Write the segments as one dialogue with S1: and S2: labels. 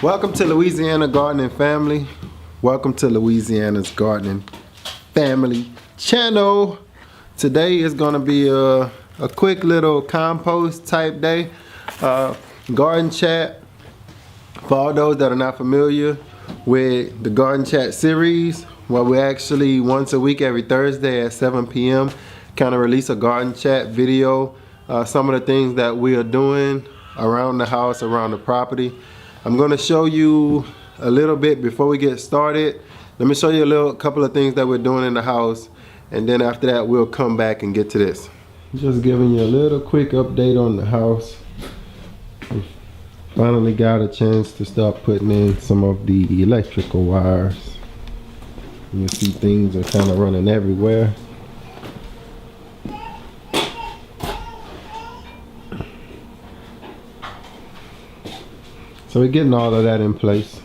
S1: Welcome to Louisiana Gardening Family. Welcome to Louisiana's Gardening Family channel. Today is going to be a quick little compost type day. Garden chat. For all those that are not familiar with the Garden Chat series, where we actually once a week every Thursday at 7 p.m. kind of release a garden chat video. Some of the things that we are doing around the house, around the property. I'm going to show you a little bit before we get started. Let me show you a couple of things that we're doing in the house, and then after that we'll come back and get to this. Just giving you a little quick update on the house. Finally got a chance to start putting in some of the electrical wires. You see things are kind of running everywhere. So we're getting all of that in place.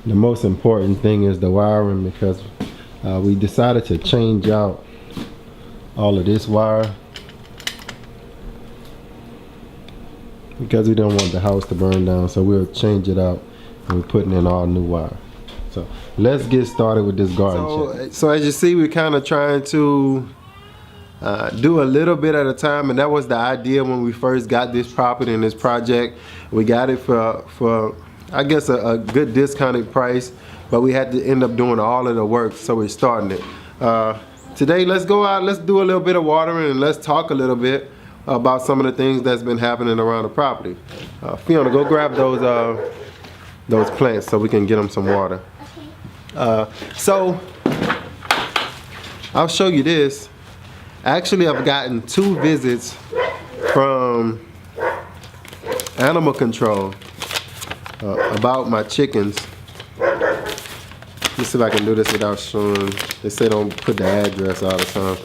S1: The most important thing is the wiring, because we decided to change out all of this wire because we don't want the house to burn down, so we'll change it out and we're putting in all new wire. So let's get started with this garden chat. So as you see, we're kind of trying to do a little bit at a time, and that was the idea when we first got this property and this project. We got it for I guess a good discounted price, but we had to end up doing all of the work, so we're starting it. Today, let's go out, let's do a little bit of watering, and let's talk a little bit about some of the things that's been happening around the property. Fiona, go grab those plants so we can get them some water. So, I'll show you this. Actually, I've gotten 2 visits from animal control about my chickens. Let's see if I can do this without showing. They say don't put the address all the time,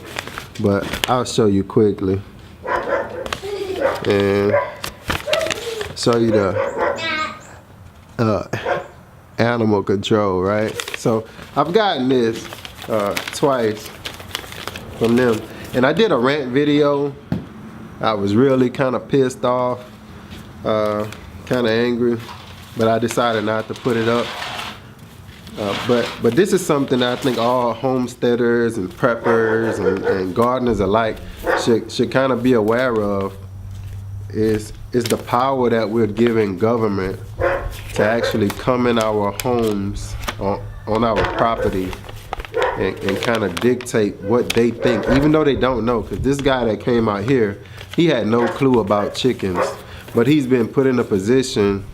S1: but I'll show you quickly and show you the animal control, right? So I've gotten this twice from them, and I did a rant video. I was really kind of pissed off, kind of angry, but I decided not to put it up. But this is something that I think all homesteaders and preppers and gardeners alike should kind of be aware of, is the power that we're giving government to actually come in our homes, on our property, and kind of dictate what they think, even though they don't know. Because this guy that came out here, he had no clue about chickens, but he's been put in a position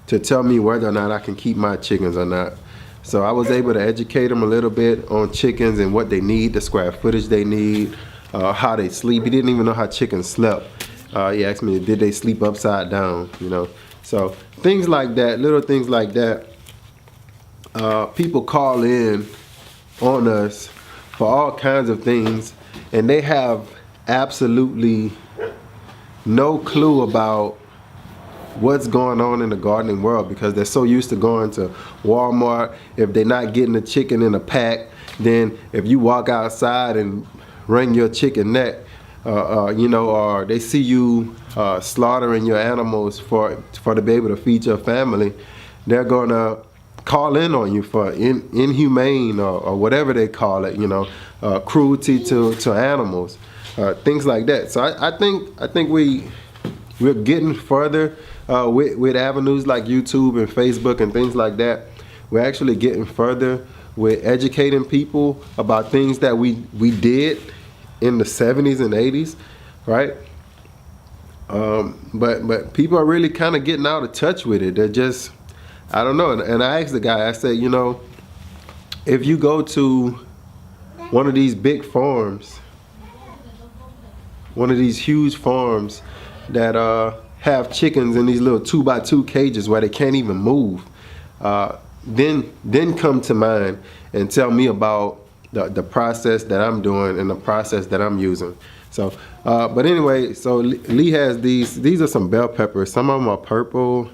S1: to tell me whether or not I can keep my chickens or not. So I was able to educate him a little bit on chickens and what they need, the square footage they need, how they sleep. He didn't even know how chickens slept. He asked me, did they sleep upside down, you know? So things like that, little things like that. People call in on us for all kinds of things, and they have absolutely no clue about what's going on in the gardening world, because they're so used to going to Walmart. If they're not getting the chicken in a pack, then if you walk outside and wring your chicken neck, you know, or they see you slaughtering your animals for to be able to feed your family, they're gonna call in on you for inhumane or whatever they call it, you know, cruelty to animals, things like that. So I think we're getting further with avenues like YouTube and Facebook and things like that. We're actually getting further with educating people about things that we did in the 70s and 80s, right? But people are really kind of getting out of touch with it. They're just, I don't know. And I asked the guy, I said, you know, if you go to one of these big farms, one of these huge farms that have chickens in these little 2x2 cages where they can't even move, then come to mind and tell me about the process that I'm doing and the process that I'm using. So, but anyway, so Lee has these are some bell peppers. Some of them are purple,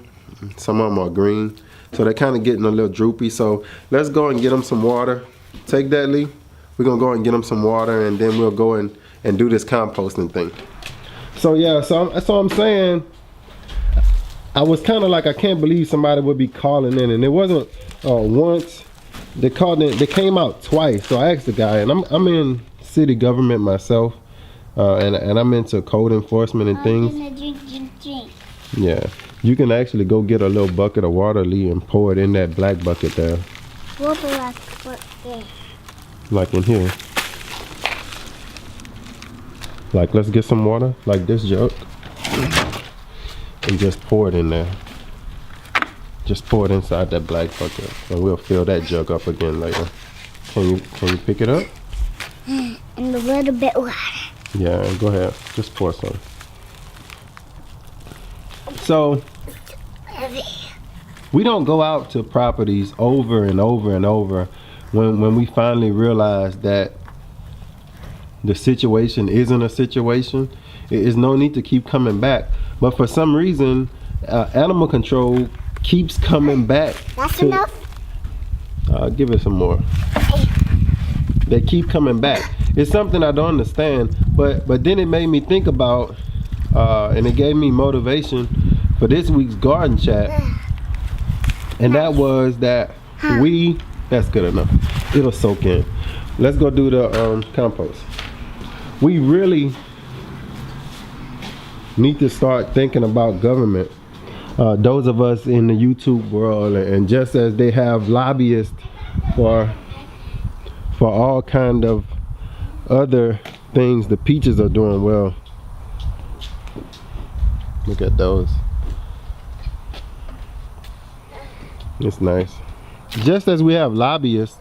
S1: some of them are green. So they're kind of getting a little droopy. So let's go and get them some water. Take that, Lee. We're gonna go and get them some water, and then we'll go and and do this composting thing. So yeah, so I'm saying, I was kind of like, I can't believe somebody would be calling in, and it wasn't once. They called in, they came out twice. So I asked the guy, and I'm in city government myself, and I'm into code enforcement and things.
S2: I'm gonna drink.
S1: Yeah, you can actually go get a little bucket of water, Lee, and pour it in that black bucket there.
S2: What black bucket?
S1: Like in here. Like, let's get some water, like this jug, and just pour it in there. Just pour it inside that black bucket, and we'll fill that jug up again later. Can you pick it up?
S2: And a little bit water.
S1: Yeah, go ahead. Just pour some. So, we don't go out to properties over and over and over when we finally realize that the situation isn't a situation. There's no need to keep coming back. But for some reason, animal control keeps coming back.
S2: That's enough?
S1: Give it some more. They keep coming back. It's something I don't understand, but then it made me think about, and it gave me motivation for this week's garden chat, and that was that that's good enough. It'll soak in. Let's go do the compost. We really need to start thinking about government. Those of us in the YouTube world, and just as they have lobbyists for all kind of other things, the peaches are doing well. Look at those. It's nice. Just as we have lobbyists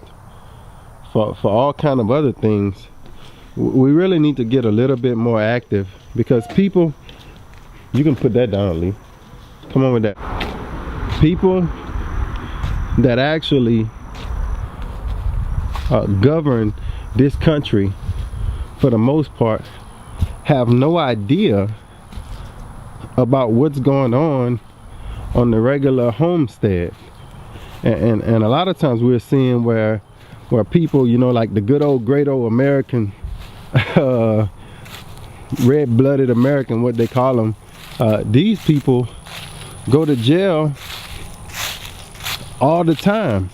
S1: for all kind of other things, we really need to get a little bit more active, because people, you can put that down, Lee. Come on with that. People that actually govern this country, for the most part, have no idea about what's going on the regular homestead. And a lot of times we're seeing where people, you know, like the good old, great old American, red-blooded American, what they call them, these people go to jail all the time.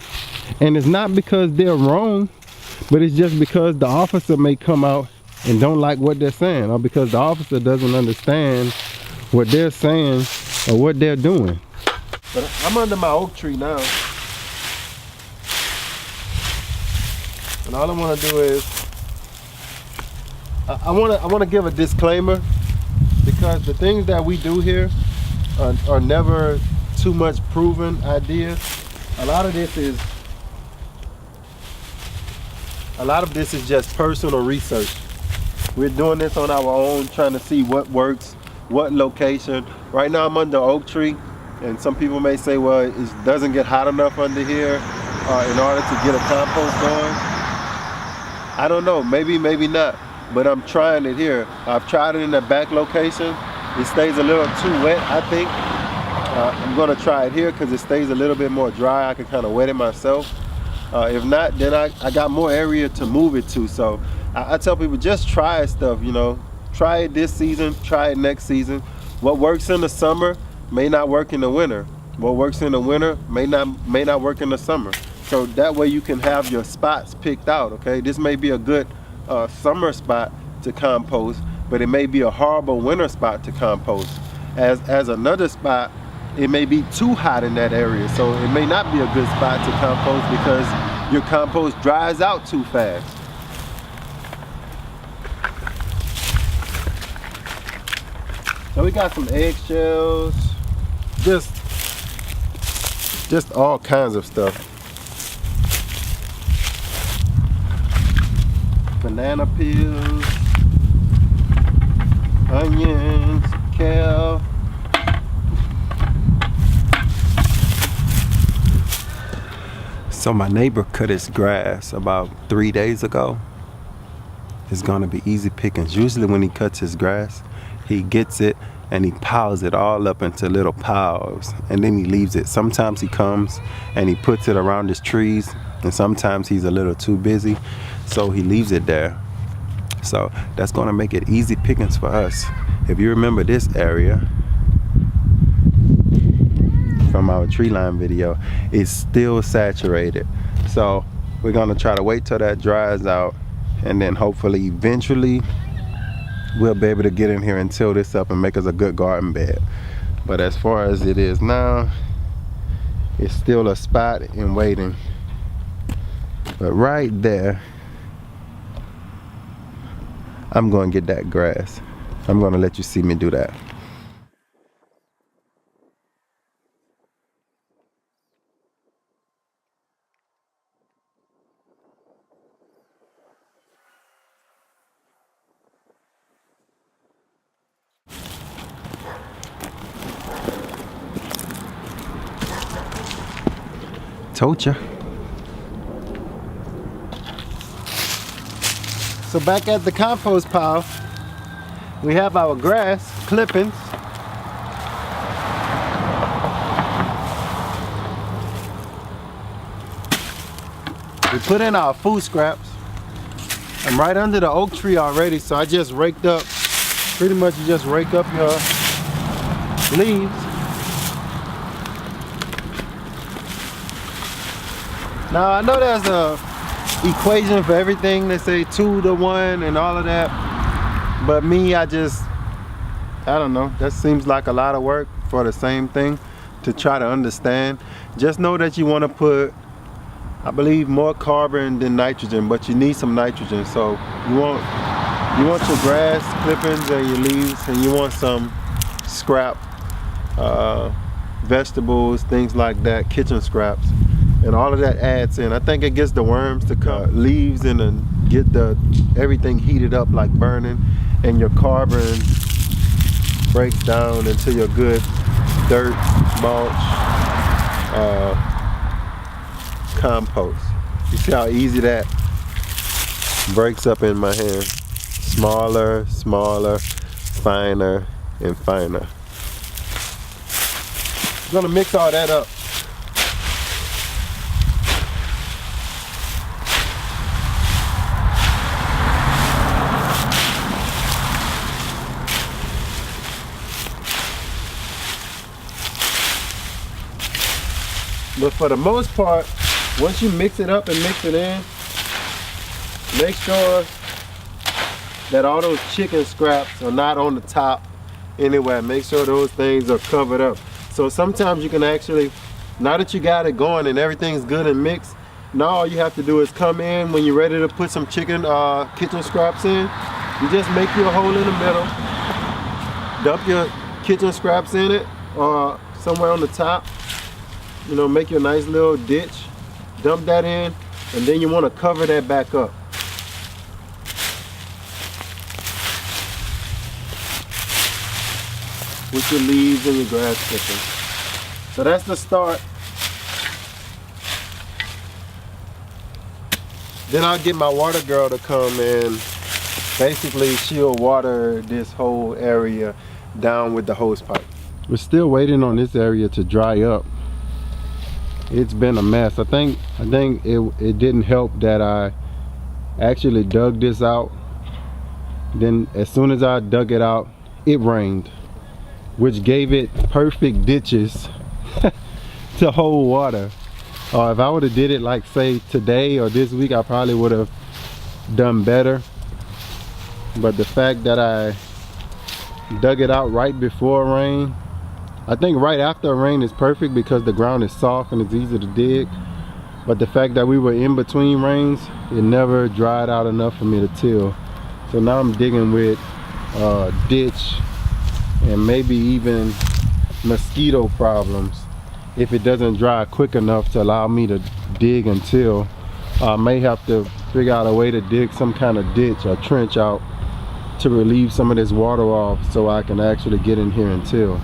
S1: And it's not because they're wrong, but it's just because the officer may come out and don't like what they're saying, or because the officer doesn't understand what they're saying or what they're doing. But I'm under my oak tree now, and all I want to do is I want to give a disclaimer, because the things that we do here are never too much proven ideas. A lot of this is just personal research. We're doing this on our own, trying to see what works, what location. Right now I'm under oak tree, and some people may say, well, it doesn't get hot enough under here in order to get a compost going. I don't know, maybe not, but I'm trying it here. I've tried it in the back location. It stays a little too wet, I think. I'm gonna try it here because it stays a little bit more dry. I can kind of wet it myself. If not, then I got more area to move it to. So I tell people, just try stuff, you know. Try it this season, try it next season. What works in the summer may not work in the winter. What works in the winter may not work in the summer. So that way you can have your spots picked out, okay? This may be a good summer spot to compost, but it may be a horrible winter spot to compost. As another spot, it may be too hot in that area, so it may not be a good spot to compost because your compost dries out too fast. So we got some eggshells, just all kinds of stuff. Banana peels, onions, kale. So my neighbor cut his grass about 3 days ago. It's gonna be easy pickings. Usually when he cuts his grass, he gets it and he piles it all up into little piles, and then he leaves it. Sometimes he comes and he puts it around his trees, and sometimes he's a little too busy, so he leaves it there. So that's gonna make it easy pickings for us. If you remember this area from our tree line video, it's still saturated. So we're gonna try to wait till that dries out, and then hopefully eventually we'll be able to get in here and till this up and make us a good garden bed. But as far as it is now, it's still a spot in waiting. But right there, I'm gonna get that grass. I'm gonna let you see me do that. Told ya. So back at the compost pile, we have our grass clippings. We put in our food scraps. I'm right under the oak tree already, so I just raked up, pretty much you just rake up your leaves. Now I know there's a equation for everything. They say 2 to 1 and all of that. But me, I don't know. That seems like a lot of work for the same thing to try to understand. Just know that you want to put, I believe, more carbon than nitrogen, but you need some nitrogen. So you want your grass clippings and your leaves, and you want some scrap, vegetables, things like that, kitchen scraps. And all of that adds in. I think it gets the worms to cut leaves in and get everything heated up like burning, and your carbon breaks down into your good dirt, mulch, compost. You see how easy that breaks up in my hand? Smaller, smaller, finer, and finer. I'm gonna mix all that up. But for the most part, once you mix it up and mix it in, make sure that all those chicken scraps are not on the top anywhere. Make sure those things are covered up. So sometimes you can actually, now that you got it going and everything's good and mixed, now all you have to do is come in when you're ready to put some kitchen scraps in. You just make you a hole in the middle, dump your kitchen scraps in it, or somewhere on the top. You know, make your nice little ditch, dump that in, and then you want to cover that back up. With your leaves and your grass clippings. So that's the start. Then I'll get my water girl to come and basically she'll water this whole area down with the hose pipe. We're still waiting on this area to dry up. It's been a mess. I think it didn't help that I actually dug this out. Then as soon as I dug it out, it rained, which gave it perfect ditches to hold water. If I would have did it like say today or this week, I probably would have done better. But the fact that I dug it out right before rain, I think right after rain is perfect because the ground is soft and it's easy to dig. But the fact that we were in between rains, it never dried out enough for me to till. So now I'm digging with ditch and maybe even mosquito problems. If it doesn't dry quick enough to allow me to dig and till, I may have to figure out a way to dig some kind of ditch or trench out to relieve some of this water off so I can actually get in here and till.